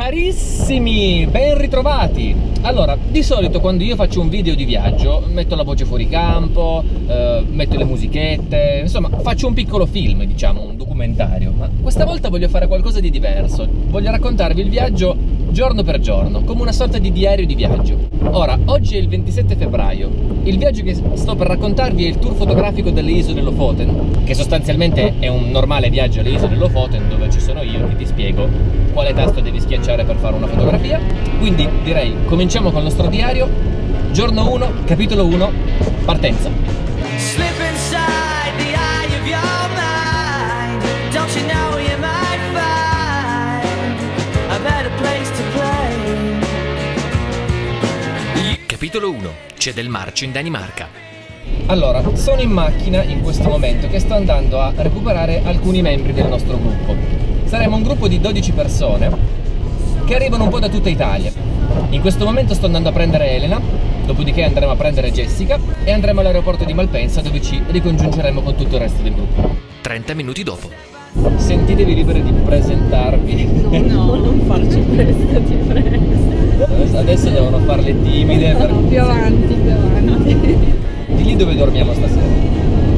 Carissimi, ben ritrovati! Allora, di solito quando io faccio un video di viaggio metto la voce fuori campo, metto le musichette, insomma faccio un piccolo film, diciamo, un documentario. Ma questa volta voglio fare qualcosa di diverso, voglio raccontarvi il viaggio giorno per giorno, come una sorta di diario di viaggio. Ora, oggi è il 27 febbraio, il viaggio che sto per raccontarvi è il tour fotografico delle isole Lofoten, che sostanzialmente è un normale viaggio alle isole Lofoten dove ci sono io che ti spiego quale tasto devi schiacciare per fare una fotografia. Quindi direi, cominciamo con il nostro diario, giorno 1, capitolo 1, partenza. Slip inside the eye of your mind. Don't you know you might find a better place to play. Capitolo 1, c'è del marcio in Danimarca. Allora, sono in macchina in questo momento che sto andando a recuperare alcuni membri del nostro gruppo. Saremo un gruppo di 12 persone che arrivano un po' da tutta Italia. In questo momento sto andando a prendere Elena, dopodiché andremo a prendere Jessica e andremo all'aeroporto di Malpensa dove ci ricongiungeremo con tutto il resto del gruppo. 30 minuti dopo. Sentitevi liberi di presentarvi. No, non farci questo, ti prego. Adesso devono farle timide. Più avanti. Di lì dove dormiamo stasera?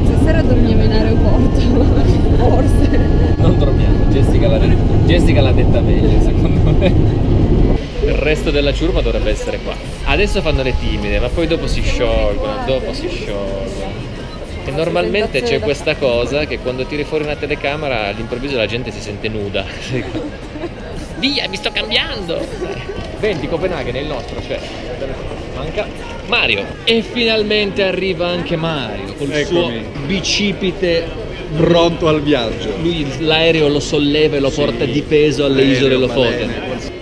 Stasera dormiamo in aeroporto, forse. Non dormiamo, Jessica l'ha detta meglio, secondo me. Il resto della ciurma dovrebbe essere qua. Adesso fanno le timide, ma poi dopo si sciolgono. E normalmente c'è questa cosa che quando tiri fuori una telecamera all'improvviso la gente si sente nuda. Via, mi sto cambiando! 20 Copenaghen è il nostro, cioè manca Mario. E finalmente arriva anche Mario col suo bicipite pronto al viaggio. Lui l'aereo lo solleva e lo porta di peso alle isole Lofoten.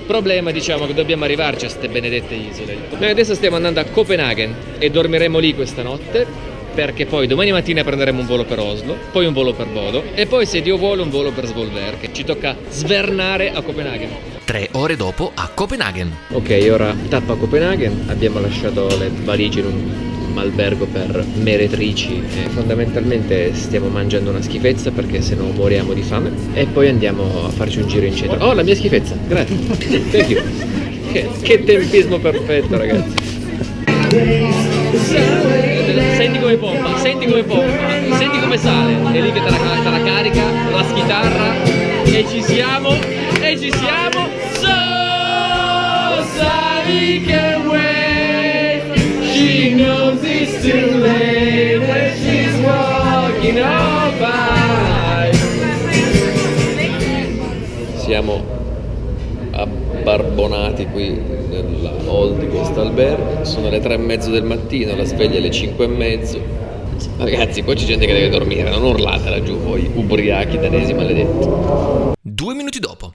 Problema, diciamo, che dobbiamo arrivarci a queste benedette isole. Noi adesso stiamo andando a Copenaghen e dormiremo lì questa notte, perché poi domani mattina prenderemo un volo per Oslo, poi un volo per Bodo e poi, se Dio vuole, un volo per Svolvær, che ci tocca svernare a Copenaghen. 3 ore dopo a Copenaghen. Ok, ora tappa a Copenaghen, abbiamo lasciato le valigie in un albergo per meretrici e fondamentalmente stiamo mangiando una schifezza perché se no moriamo di fame e poi andiamo a farci un giro in centro. Oh, la mia schifezza, grazie. Thank you. Che tempismo perfetto, ragazzi. Senti come pompa, senti come sale. È lì che te la carica, la schitarra e ci siamo. So Sally can wait. She knows it's too late when she's walking on by. Siamo abbarbonati qui nella hall di questo albergo. Sono le 3:30 del mattino, la sveglia è alle 5:30. Ragazzi, poi c'è gente che deve dormire, non urlate laggiù voi ubriachi danesi maledetti. 2 minuti dopo.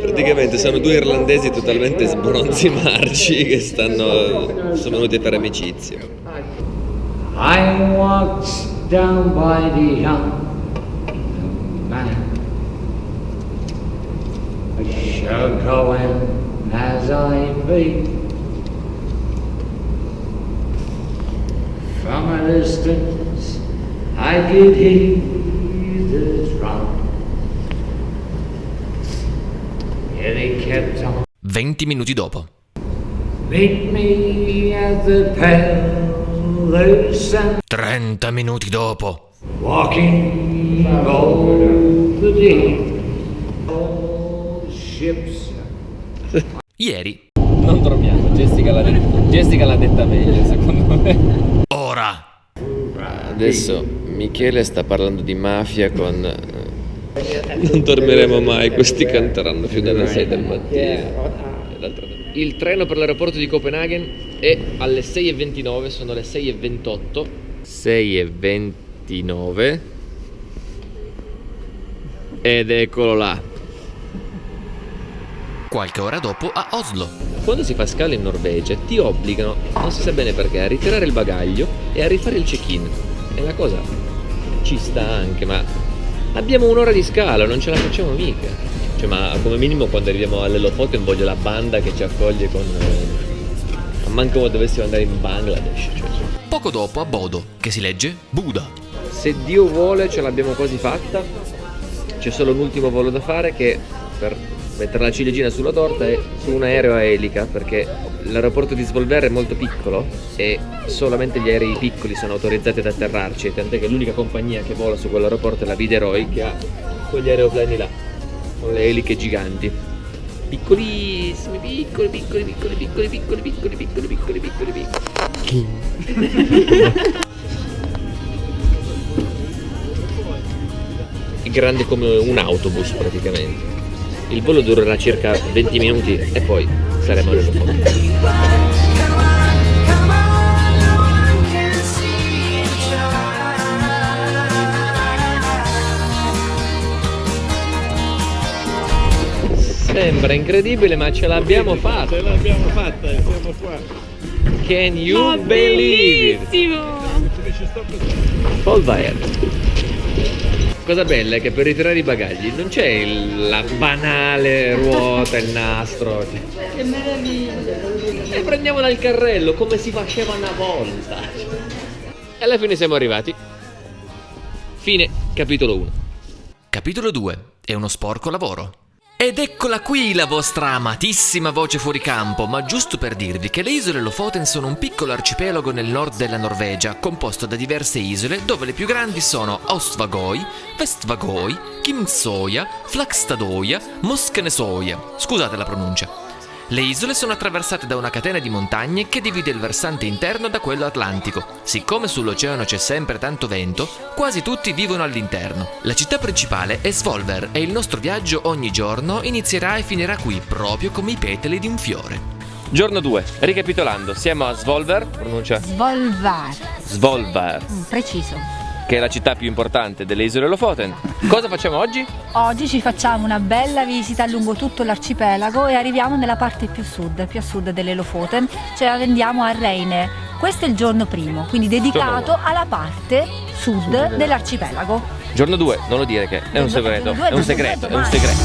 Praticamente sono due irlandesi totalmente sbronzi marci che sono venuti a fare amicizia. I walked down by the young man, sure going as I be. From a distance I did hear the drum. And he kept on. 20 minuti dopo. Meet me at the palace and 30 minuti dopo. walking over the deep old ships. Ieri. Non dormiamo, Jessica l'ha detta meglio, secondo me. Ora. Adesso Michele sta parlando di mafia con... Non dormiremo mai, questi canteranno più delle 6 del mattino. Il treno per l'aeroporto di Copenaghen è alle 6:29, sono le 6:28. 6:29. Ed eccolo là. Qualche ora dopo a Oslo. Quando si fa scalo in Norvegia ti obbligano, non si sa bene perché, a ritirare il bagaglio e a rifare il check-in. E la cosa ci sta anche, ma abbiamo un'ora di scalo, non ce la facciamo mica. Cioè, ma come minimo quando arriviamo alle Lofoten voglio la banda che ci accoglie con... manco come dovessimo andare in Bangladesh. Cioè. Poco dopo a Bodo, che si legge Buda. Se Dio vuole ce l'abbiamo quasi fatta. c'è solo un ultimo volo da fare, che per mettere la ciliegina sulla torta è su un aereo a elica, perché l'aeroporto di Svolvær è molto piccolo e solamente gli aerei piccoli sono autorizzati ad atterrarci, tant'è che l'unica compagnia che vola su quell'aeroporto è la Widerøe, che ha quegli aeroplani là con le eliche giganti, piccolissimi, piccoli. È grande come un autobus praticamente. Il volo durerà circa 20 minuti e poi saremo all'aeroporto. Sembra incredibile, ma ce l'abbiamo fatta. Ce l'abbiamo fatta e siamo qua. Can you believe it? Bellissimo! Svolvær. Cosa bella è che per ritirare i bagagli non c'è la banale ruota, il nastro. Che meraviglia! E prendiamo dal carrello come si faceva una volta. E alla fine siamo arrivati. Fine capitolo 1. Capitolo 2. È uno sporco lavoro. Ed eccola qui la vostra amatissima voce fuori campo, ma giusto per dirvi che le isole Lofoten sono un piccolo arcipelago nel nord della Norvegia, composto da diverse isole, dove le più grandi sono Austvågøy, Vestvågøy, Kimsøya, Flakstadøya, Moskenesøya. Scusate la pronuncia. Le isole sono attraversate da una catena di montagne che divide il versante interno da quello atlantico. Siccome sull'oceano c'è sempre tanto vento, quasi tutti vivono all'interno. La città principale è Svolvær e il nostro viaggio ogni giorno inizierà e finirà qui, proprio come i petali di un fiore. Giorno 2. Ricapitolando, siamo a Svolvær, pronuncia Svolvær, Preciso. che è la città più importante delle isole Lofoten. Cosa facciamo oggi? Oggi ci facciamo una bella visita lungo tutto l'arcipelago e arriviamo nella parte più a sud delle Lofoten, cioè andiamo a Reine. Questo è il giorno primo, quindi dedicato alla parte sud dell'arcipelago. Giorno 2, non lo dire che è un segreto, è un segreto, è un segreto.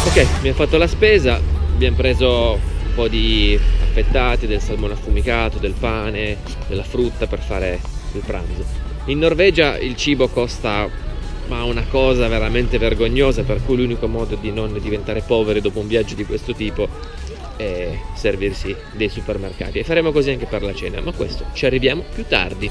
Ok, abbiamo fatto la spesa, abbiamo preso un po' di affettati, del salmone affumicato, del pane, della frutta per fare il pranzo. In Norvegia il cibo costa una cosa veramente vergognosa, per cui l'unico modo di non diventare poveri dopo un viaggio di questo tipo è servirsi dei supermercati, e faremo così anche per la cena, ma questo ci arriviamo più tardi.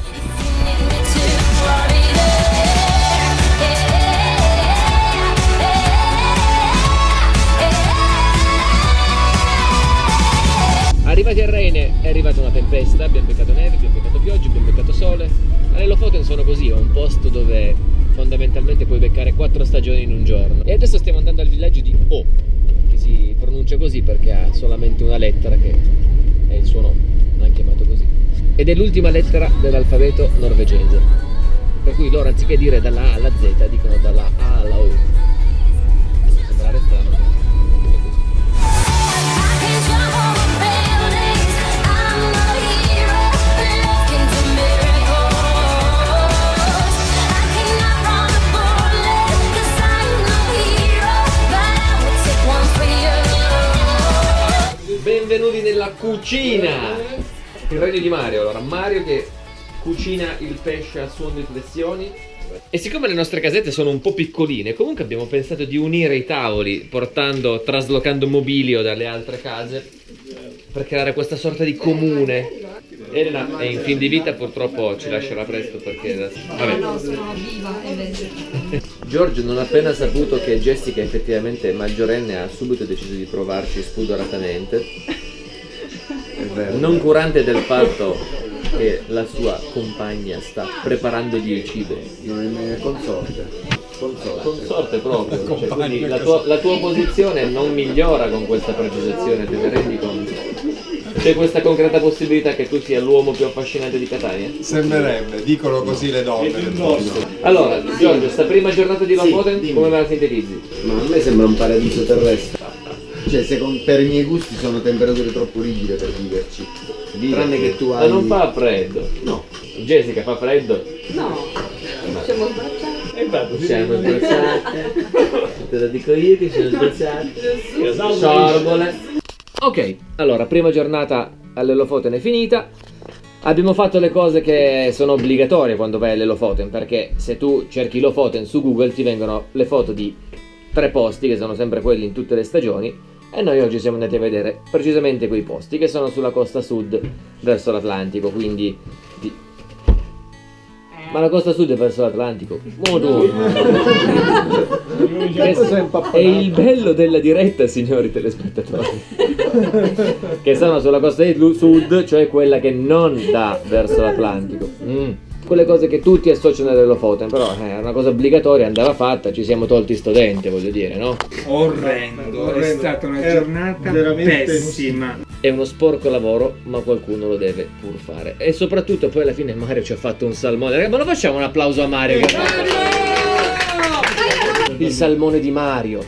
Arrivati a Reine è arrivata una tempesta, abbiamo beccato neve, abbiamo beccato pioggia, abbiamo beccato sole. Le Lofoten sono così, è un posto dove fondamentalmente puoi beccare 4 stagioni in un giorno. E adesso stiamo andando al villaggio di O, che si pronuncia così perché ha solamente una lettera che è il suo nome, l'hanno chiamato così. Ed è l'ultima lettera dell'alfabeto norvegese, per cui loro anziché dire dalla A alla Z dicono dalla A alla O. Può sembrare strano, ma è così. Benvenuti nella cucina! Il regno di Mario. Allora, Mario che cucina il pesce a suon di flessioni. E siccome le nostre casette sono un po' piccoline, comunque abbiamo pensato di unire i tavoli traslocando mobilio dalle altre case per creare questa sorta di comune. Elena è in fin di vita, purtroppo ci lascerà presto perché vabbè. Giorgio, non appena saputo che Jessica effettivamente è maggiorenne, ha subito deciso di provarci spudoratamente, non curante del fatto che la sua compagna sta preparandogli il cibo. Consorte proprio, cioè, quindi la tua posizione non migliora con questa precisazione, te ne rendi conto? C'è questa concreta possibilità che tu sia l'uomo più affascinante di Catania? Sembrerebbe, dicono così le donne del posto. Allora, Giorgio, sta prima giornata di Lofoten, come me la sintetizzi? Ma a me sembra un paradiso terrestre. Cioè, per i miei gusti sono temperature troppo rigide per viverci. Tranne che tu hai... Ma non fa freddo? No. Jessica, fa freddo? No, siamo sbracciati. Infatti, siamo sbrozzati. Te lo dico io che siamo sbrozzati. Sorbole. Ok, allora, prima giornata all'Elofoten è finita. Abbiamo fatto le cose che sono obbligatorie quando vai all'Elofoten, perché se tu cerchi Lofoten su Google ti vengono le foto di 3 posti che sono sempre quelli in tutte le stagioni, e noi oggi siamo andati a vedere precisamente quei posti che sono sulla costa sud verso l'Atlantico, quindi ma la costa sud è verso l'Atlantico. È il bello della diretta, signori telespettatori, che sono sulla costa sud, cioè quella che non dà verso l'Atlantico. Quelle cose che tutti associano all'Elofoten, però è una cosa obbligatoria, andava fatta, ci siamo tolti sto dente, voglio dire, no? Orrendo, è stata una giornata pessima. È uno sporco lavoro, ma qualcuno lo deve pur fare. E soprattutto poi alla fine Mario ci ha fatto un salmone. Ragazzi, ma lo facciamo un applauso a Mario? Il salmone di Mario.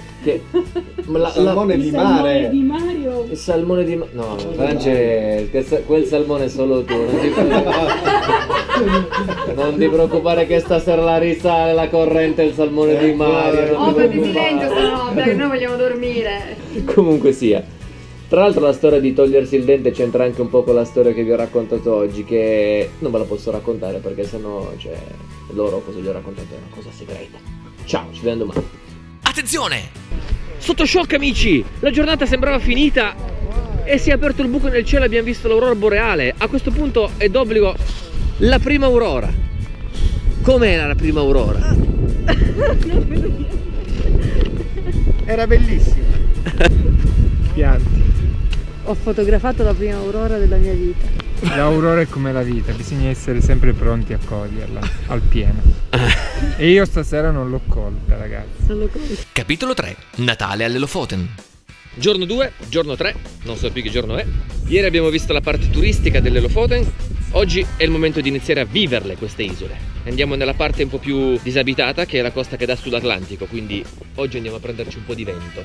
Salmone di mare. Di Mario. Il salmone di Mario. No, France, quel salmone è solo tu. Non ti preoccupare che stasera la risale la corrente il salmone di Mario. Oh, Presidente, no, perché noi vogliamo dormire. Comunque sia. Tra l'altro la storia di togliersi il dente c'entra anche un po' con la storia che vi ho raccontato oggi, che non ve la posso raccontare perché sennò, cioè, loro cosa gli ho raccontato è una cosa segreta. Ciao, ci vediamo domani. Attenzione! Sotto shock, amici! La giornata sembrava finita e si è aperto il buco nel cielo e abbiamo visto l'aurora boreale. A questo punto è d'obbligo la prima aurora. Com'era la prima aurora? Era bellissima. Pianti. Ho fotografato la prima aurora della mia vita. L'aurora è come la vita, bisogna essere sempre pronti a coglierla al pieno. E io stasera non l'ho colta, ragazzi. Non lo conosco. Capitolo 3. Natale all'Elofoten. Giorno 2, giorno 3, non so più che giorno è. Ieri abbiamo visto la parte turistica dell'Elofoten. Oggi è il momento di iniziare a viverle queste isole. Andiamo nella parte un po' più disabitata, che è la costa che dà sull'Atlantico, quindi oggi andiamo a prenderci un po' di vento.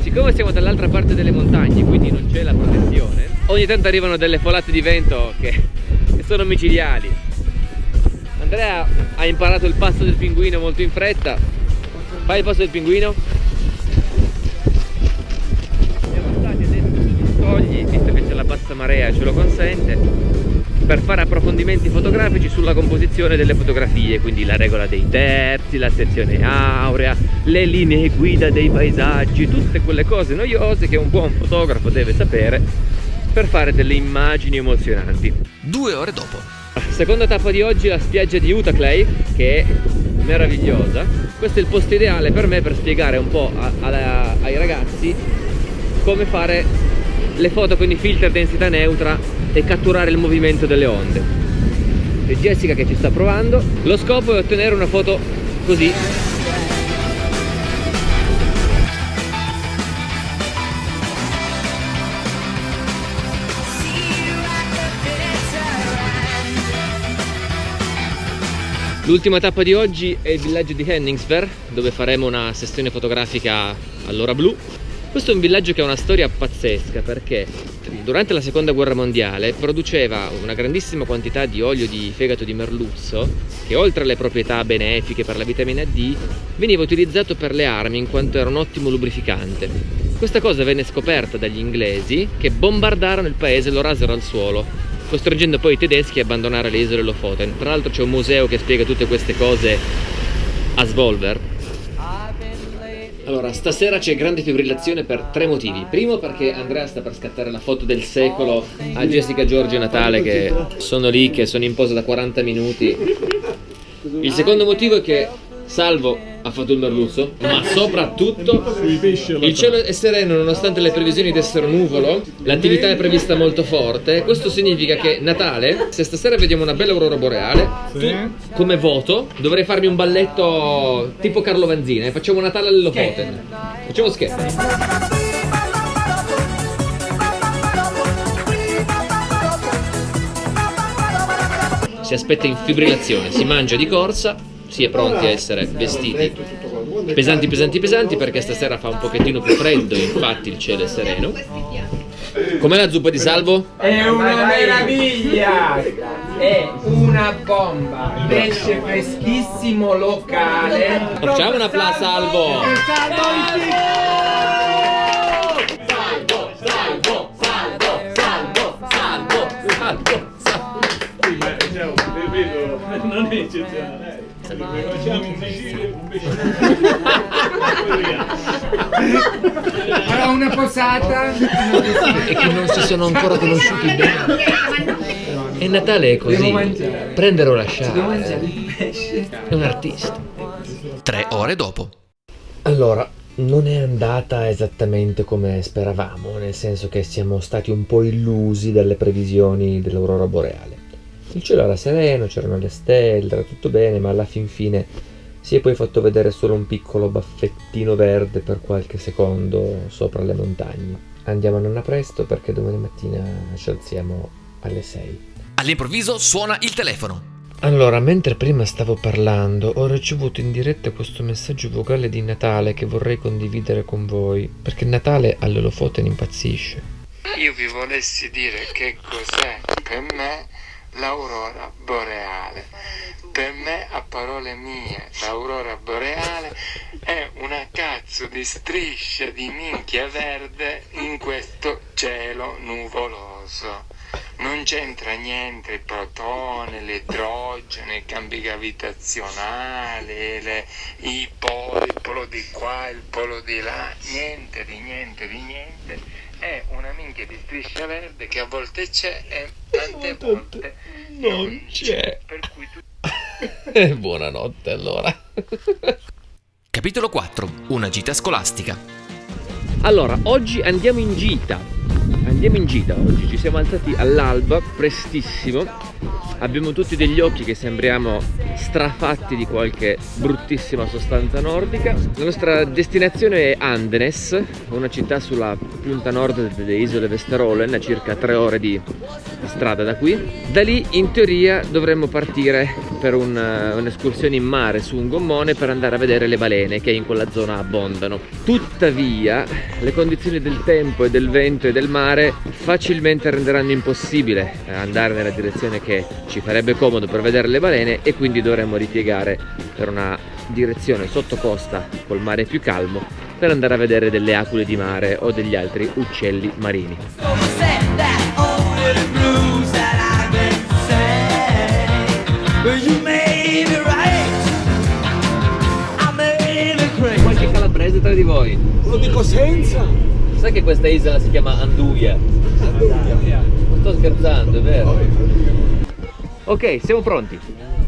Siccome siamo dall'altra parte delle montagne, quindi non c'è la protezione, ogni tanto arrivano delle folate di vento che sono micidiali. Andrea ha imparato il passo del pinguino molto in fretta. Fai il passo del pinguino. Siamo stati adesso sugli scogli, visto che c'è la bassa marea ce lo consente, per fare approfondimenti fotografici sulla composizione delle fotografie, quindi la regola dei terzi, la sezione aurea, le linee guida dei paesaggi, tutte quelle cose noiose che un buon fotografo deve sapere per fare delle immagini emozionanti. 2 ore dopo. Seconda tappa di oggi, la spiaggia di Utah-Clay, che è meravigliosa. Questo è il posto ideale per me per spiegare un po' ai ragazzi come fare le foto con i filtri a densità neutra e catturare il movimento delle onde. È Jessica che ci sta provando. Lo scopo è ottenere una foto così. L'ultima tappa di oggi è il villaggio di Henningsberg, dove faremo una sessione fotografica all'ora blu. Questo è un villaggio che ha una storia pazzesca, perché durante la seconda guerra mondiale produceva una grandissima quantità di olio di fegato di merluzzo che, oltre alle proprietà benefiche per la vitamina D, veniva utilizzato per le armi in quanto era un ottimo lubrificante. Questa cosa venne scoperta dagli inglesi, che bombardarono il paese e lo rasero al suolo, costringendo poi i tedeschi a abbandonare le isole Lofoten. Tra l'altro c'è un museo che spiega tutte queste cose a Svolvær. Allora, stasera c'è grande fibrillazione per 3 motivi. Primo, perché Andrea sta per scattare la foto del secolo a Jessica, Giorgio e Natale, che sono lì, che sono in posa da 40 minuti. Il secondo motivo è che Salvo ha fatto il merluzzo, ma soprattutto il cielo è sereno nonostante le previsioni dessero nuvolo, l'attività è prevista molto forte. Questo significa che Natale, se stasera vediamo una bella aurora boreale, tu come voto dovrei farmi un balletto tipo Carlo Vanzina e facciamo Natale all'Elofoten. Facciamo scherzi. Si aspetta in fibrillazione, si mangia di corsa. Si è pronti a essere vestiti pesanti perché stasera fa un pochettino più freddo, infatti il cielo è sereno. Com'è la zuppa di Salvo? È una meraviglia! è una bomba, pesce freschissimo locale. Facciamo un applauso, Salvo! Non è eccezionale. Facciamo un Una posata. E che non si sono ancora conosciuti bene. E Natale è così, prendere o lasciare. È un artista. 3 ore dopo. Allora, non è andata esattamente come speravamo, nel senso che siamo stati un po' illusi dalle previsioni dell'aurora boreale. Il cielo era sereno, c'erano le stelle, era tutto bene, ma alla fin fine si è poi fatto vedere solo un piccolo baffettino verde per qualche secondo sopra le montagne. Andiamo a nanna presto perché domani mattina ci alziamo alle 6. All'improvviso suona il telefono. Allora, mentre prima stavo parlando, ho ricevuto in diretta questo messaggio vocale di Natale che vorrei condividere con voi, perché Natale alle Lofoten impazzisce. Io vi volessi dire che cos'è per me l'aurora boreale. Per me, a parole mie, l'aurora boreale è una cazzo di striscia di minchia verde in questo cielo nuvoloso. Non c'entra niente il protone, l'idrogeno, i cambi gravitazionali, il polo di qua, il polo di là, niente di niente. È una minchia di striscia verde che a volte c'è e tante volte non c'è. Per cui tu... Buonanotte allora. Capitolo 4. Una gita scolastica. Allora, oggi andiamo in gita. Oggi ci siamo alzati all'alba, prestissimo. Abbiamo tutti degli occhi che sembriamo strafatti di qualche bruttissima sostanza nordica. La nostra destinazione è Andenes, una città sulla punta nord delle isole Vesterålen, a circa 3 ore di strada da qui. Da lì in teoria dovremmo partire per un'escursione in mare su un gommone per andare a vedere le balene che in quella zona abbondano. Tuttavia le condizioni del tempo e del vento e del mare facilmente renderanno impossibile andare nella direzione che ci farebbe comodo per vedere le balene, e quindi dovremmo ripiegare per una direzione sottocosta col mare più calmo per andare a vedere delle aquile di mare o degli altri uccelli marini. Qualche calabrese tra di voi? Lo dico senza. Sai che questa isola si chiama Anduia? Non sto scherzando, è vero? Ok, siamo pronti.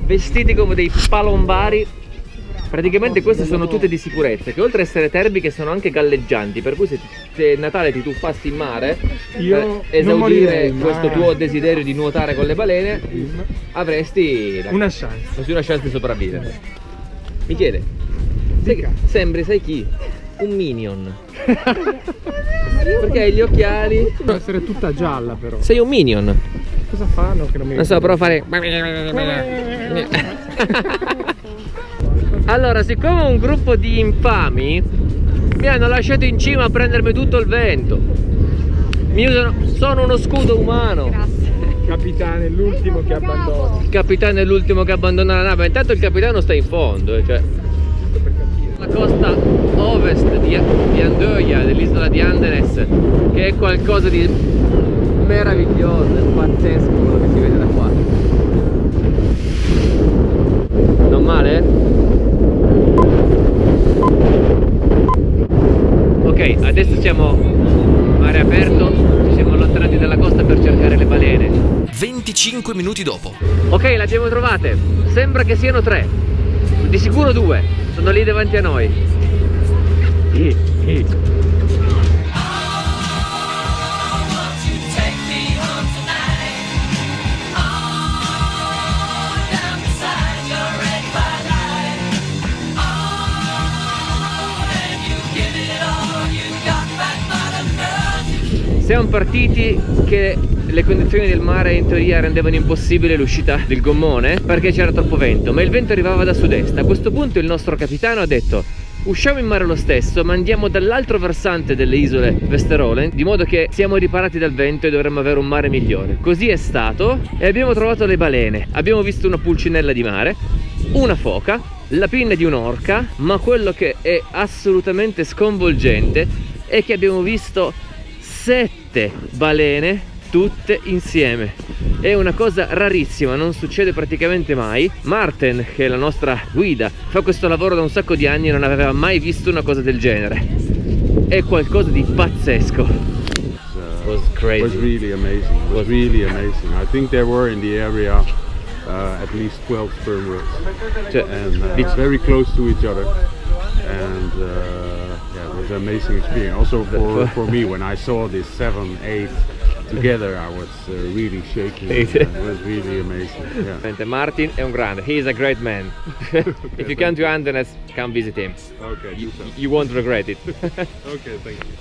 Vestiti come dei palombari. Praticamente queste sono tutte di sicurezza, che oltre ad essere termiche sono anche galleggianti, per cui se Natale ti tuffassi in mare per esaudire questo tuo desiderio di nuotare con le balene, avresti una chance di sopravvivere. Michele, sembri, sai chi? Un minion. Perché hai gli occhiali? Deve essere tutta gialla però. Sei un minion. Cosa fanno? Che non so, però fare... Allora, siccome un gruppo di infami mi hanno lasciato in cima a prendermi tutto il vento, sono uno scudo umano. Grazie. Capitano è l'ultimo che abbandona. Il capitano è l'ultimo che abbandona la nave. Intanto il capitano sta in fondo, cioè. La costa ovest di Andøya, dell'isola di Andenes, che è qualcosa di meraviglioso, è pazzesco quello che si vede da qua. Non male? Ok, adesso siamo mare aperto, ci siamo allontanati dalla costa per cercare le balene. 25 minuti dopo. Ok, le abbiamo trovate. Sembra che siano 3. Di sicuro 2. Sono lì davanti a noi. Siamo partiti che le condizioni del mare in teoria rendevano impossibile l'uscita del gommone perché c'era troppo vento, ma il vento arrivava da sud-est. A questo punto il nostro capitano ha detto: usciamo in mare lo stesso, ma andiamo dall'altro versante delle isole Vesterålen, di modo che siamo riparati dal vento e dovremmo avere un mare migliore. Così è stato e abbiamo trovato le balene, abbiamo visto una pulcinella di mare, una foca, la pinna di un'orca, ma quello che è assolutamente sconvolgente è che abbiamo visto 7 balene tutte insieme. È una cosa rarissima, non succede praticamente mai. Martin, che è la nostra guida, fa questo lavoro da un sacco di anni e non aveva mai visto una cosa del genere. È qualcosa di pazzesco. Was crazy. Was really amazing. Was really amazing. I think there were in the area at least 12 sperm whales, and it's very close to each other. And yeah, it was an amazing experience. Also for me, when I saw this 7, 8 together, I was really shaking. It was really amazing. Yeah. Martin è un grande. He is a great man. If you come to Andenes, come visit him. Okay. You won't regret it. Okay, thank you.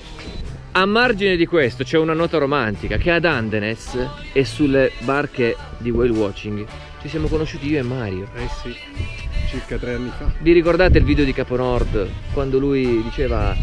A margine di questo c'è una nota romantica, che ad Andenes e sulle barche di whale watching ci siamo conosciuti io e Mario. Sì, circa 3 anni fa. Vi ricordate il video di Capo Nord, quando lui diceva: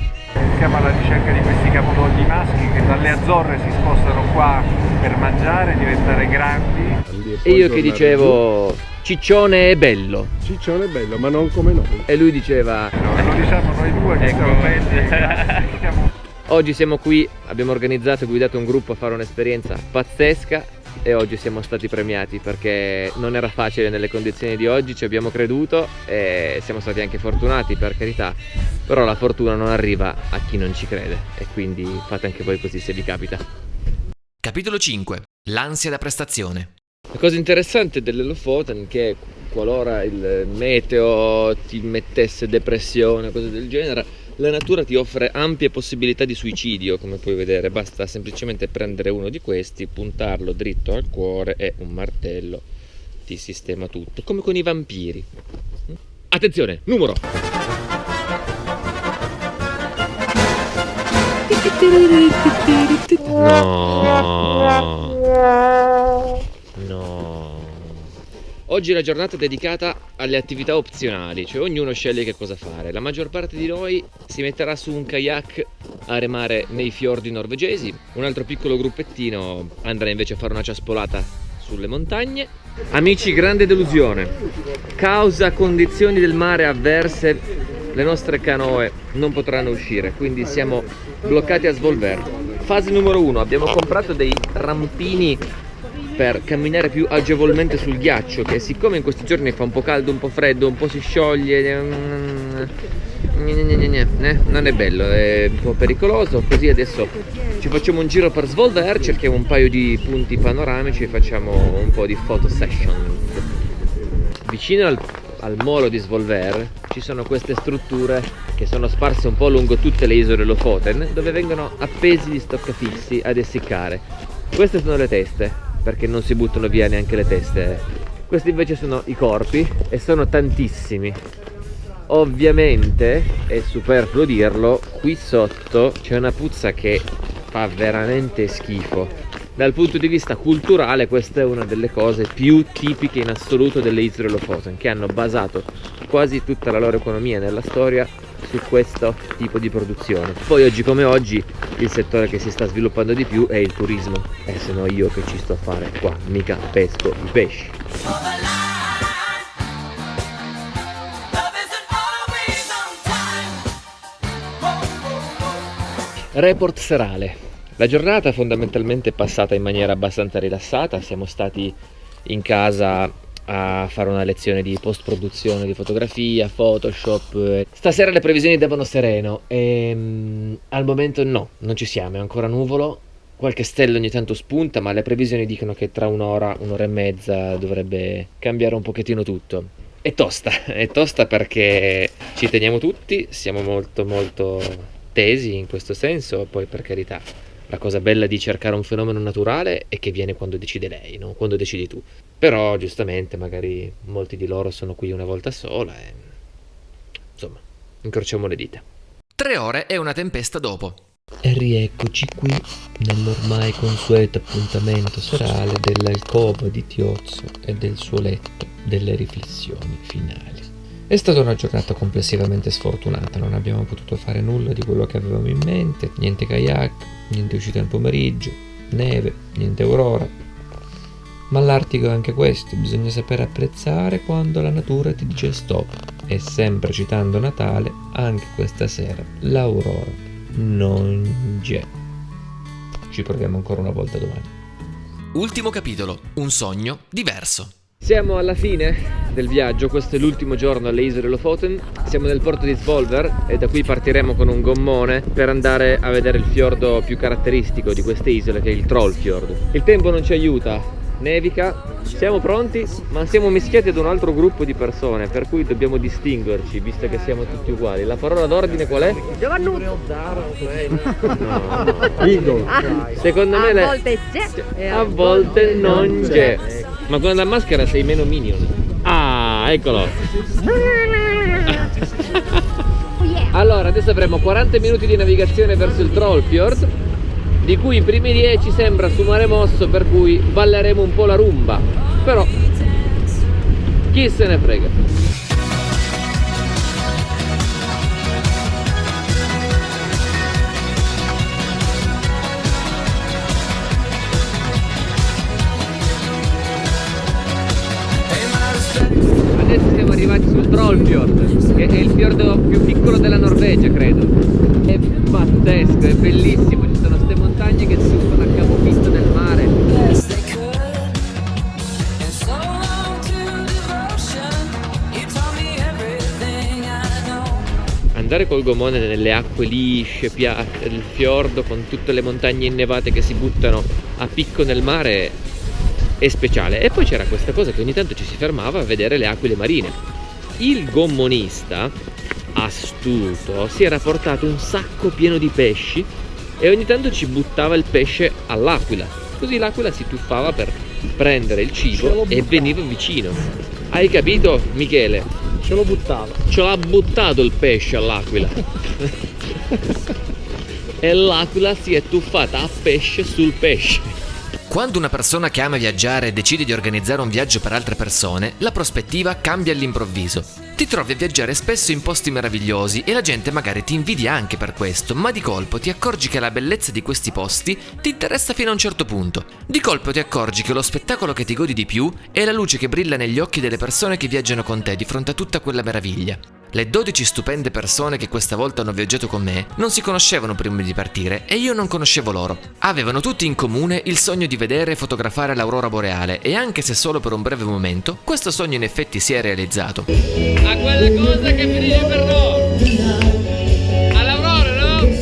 siamo alla ricerca di questi capodogli maschi che dalle Azzorre si spostano qua per mangiare, diventare grandi. E io che dicevo: Ciccione è bello. Ciccione è bello, ma non come noi. E lui diceva: no, lo diciamo noi due che siamo belli. Oggi siamo qui, abbiamo organizzato e guidato un gruppo a fare un'esperienza pazzesca e oggi siamo stati premiati perché non era facile nelle condizioni di oggi, ci abbiamo creduto e siamo stati anche fortunati, per carità, però la fortuna non arriva a chi non ci crede e quindi fate anche voi così se vi capita. Capitolo 5. L'ansia da prestazione. La cosa interessante delle Lofoten è che qualora il meteo ti mettesse depressione o cose del genere, la natura ti offre ampie possibilità di suicidio, come puoi vedere. Basta semplicemente prendere uno di questi, puntarlo dritto al cuore e un martello ti sistema tutto, come con i vampiri. Attenzione, numero! No. Oggi è la giornata dedicata alle attività opzionali, cioè ognuno sceglie che cosa fare. La maggior parte di noi si metterà su un kayak a remare nei fiordi norvegesi, un altro piccolo gruppettino andrà invece a fare una ciaspolata sulle montagne. Amici, grande delusione. Causa condizioni del mare avverse, le nostre canoe non potranno uscire, quindi siamo bloccati a Svolvær. Fase numero 1, abbiamo comprato dei rampini per camminare più agevolmente sul ghiaccio, che siccome in questi giorni fa un po' caldo, un po' freddo, un po' si scioglie, non è bello, è un po' pericoloso. Così adesso ci facciamo un giro per Svolvær, cerchiamo un paio di punti panoramici e facciamo un po' di photo session. Vicino al molo di Svolvær ci sono queste strutture che sono sparse un po' lungo tutte le isole Lofoten, dove vengono appesi gli stoccafissi ad essiccare. Queste sono le teste, perché non si buttano via neanche le teste. Questi invece sono i corpi e sono tantissimi. Ovviamente, è superfluo dirlo, qui sotto c'è una puzza che fa veramente schifo. Dal punto di vista culturale questa è una delle cose più tipiche in assoluto delle isole Lofoten, che hanno basato quasi tutta la loro economia nella storia su questo tipo di produzione. Poi oggi come oggi il settore che si sta sviluppando di più è il turismo, e se no io che ci sto a fare qua, mica pesco i pesci. Report serale. La giornata fondamentalmente è passata in maniera abbastanza rilassata, siamo stati in casa a fare una lezione di post-produzione di fotografia, Photoshop. Stasera le previsioni davano sereno e al momento no, non ci siamo, è ancora nuvolo, qualche stella ogni tanto spunta, ma le previsioni dicono che tra un'ora e mezza dovrebbe cambiare un pochettino tutto. È tosta perché ci teniamo tutti, siamo molto tesi in questo senso, poi per carità, la cosa bella di cercare un fenomeno naturale è che viene quando decide lei, non quando decidi tu. Però giustamente magari molti di loro sono qui una volta sola e insomma, incrociamo le dita. 3 ore e una tempesta dopo. E rieccoci qui nell'ormai consueto appuntamento serale dell'alcova di Tiozzo e del suo letto delle riflessioni finali. È stata una giornata complessivamente sfortunata, non abbiamo potuto fare nulla di quello che avevamo in mente, niente kayak, niente uscita nel pomeriggio, neve, niente aurora. Ma l'Artico è anche questo, bisogna sapere apprezzare quando la natura ti dice stop. E sempre citando Natale, anche questa sera l'aurora non c'è. Ci proviamo ancora una volta domani. Ultimo capitolo, un sogno diverso. Siamo alla fine del viaggio, questo è l'ultimo giorno alle isole Lofoten. Siamo nel porto di Svolvær e da qui partiremo con un gommone per andare a vedere il fiordo più caratteristico di queste isole, che è il Trollfjord. Il tempo non ci aiuta, nevica, siamo pronti, ma siamo mischiati ad un altro gruppo di persone, per cui dobbiamo distinguerci, visto che siamo tutti uguali. La parola d'ordine qual è? Giovannuzzo. No. Secondo me a volte c'è e a volte non c'è. Ma con la maschera sei meno minion. Ah, eccolo. Allora, adesso avremo 40 minuti di navigazione verso il Trollfjord, di cui i primi 10 sembra su mare mosso, per cui balleremo un po' la rumba. Però chi se ne frega. Adesso siamo arrivati sul Trollfjord, che è il fiordo più piccolo della Norvegia, credo. È pazzesco, è bellissimo, ci sono queste montagne che si sono a capofitto del mare. Andare col gommone nelle acque lisce, piatte del fiordo, con tutte le montagne innevate che si buttano a picco nel mare, è speciale. E poi c'era questa cosa che ogni tanto ci si fermava a vedere le aquile marine. Il gommonista, astuto, si era portato un sacco pieno di pesci e ogni tanto ci buttava il pesce all'aquila, così l'aquila si tuffava per prendere il cibo e veniva vicino. Hai capito, Michele? Ce lo buttava. Ce l'ha buttato il pesce all'aquila. E l'aquila si è tuffata a pesce sul pesce. Quando una persona che ama viaggiare decide di organizzare un viaggio per altre persone, la prospettiva cambia all'improvviso. Ti trovi a viaggiare spesso in posti meravigliosi e la gente magari ti invidia anche per questo, ma di colpo ti accorgi che la bellezza di questi posti ti interessa fino a un certo punto. Di colpo ti accorgi che lo spettacolo che ti godi di più è la luce che brilla negli occhi delle persone che viaggiano con te di fronte a tutta quella meraviglia. Le 12 stupende persone che questa volta hanno viaggiato con me non si conoscevano prima di partire e io non conoscevo loro. Avevano tutti in comune il sogno di vedere e fotografare l'aurora boreale e anche se solo per un breve momento, questo sogno in effetti si è realizzato. A quella cosa che finisce per no! All'aurora, no?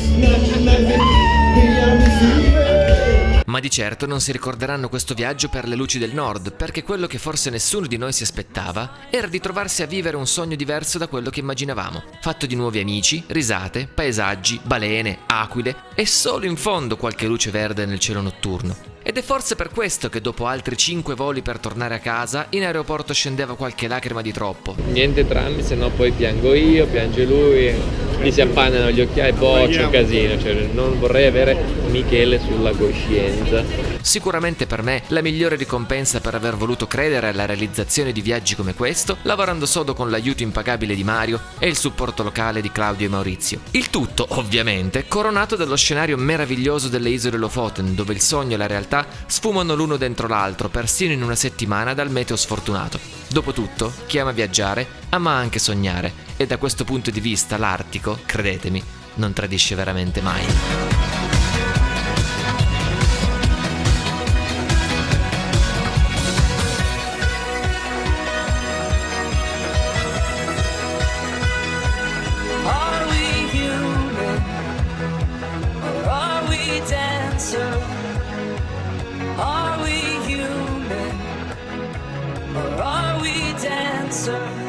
Ma di certo non si ricorderanno questo viaggio per le luci del nord, perché quello che forse nessuno di noi si aspettava era di trovarsi a vivere un sogno diverso da quello che immaginavamo, fatto di nuovi amici, risate, paesaggi, balene, aquile e solo in fondo qualche luce verde nel cielo notturno. Ed è forse per questo che dopo altri 5 voli per tornare a casa, in aeroporto scendeva qualche lacrima di troppo. Niente drammi, se no poi piango io, piange lui, gli si appannano gli occhiali, c'è un casino, cioè non vorrei avere Michele sulla coscienza. Sicuramente per me la migliore ricompensa per aver voluto credere alla realizzazione di viaggi come questo, lavorando sodo con l'aiuto impagabile di Mario e il supporto locale di Claudio e Maurizio. Il tutto, ovviamente, coronato dallo scenario meraviglioso delle isole Lofoten, dove il sogno e la realtà sfumano l'uno dentro l'altro, persino in una settimana dal meteo sfortunato. Dopotutto, chi ama viaggiare ama anche sognare, e da questo punto di vista l'Artico, credetemi, non tradisce veramente mai. Are we human or are we dancer? Are we human or are we dancer?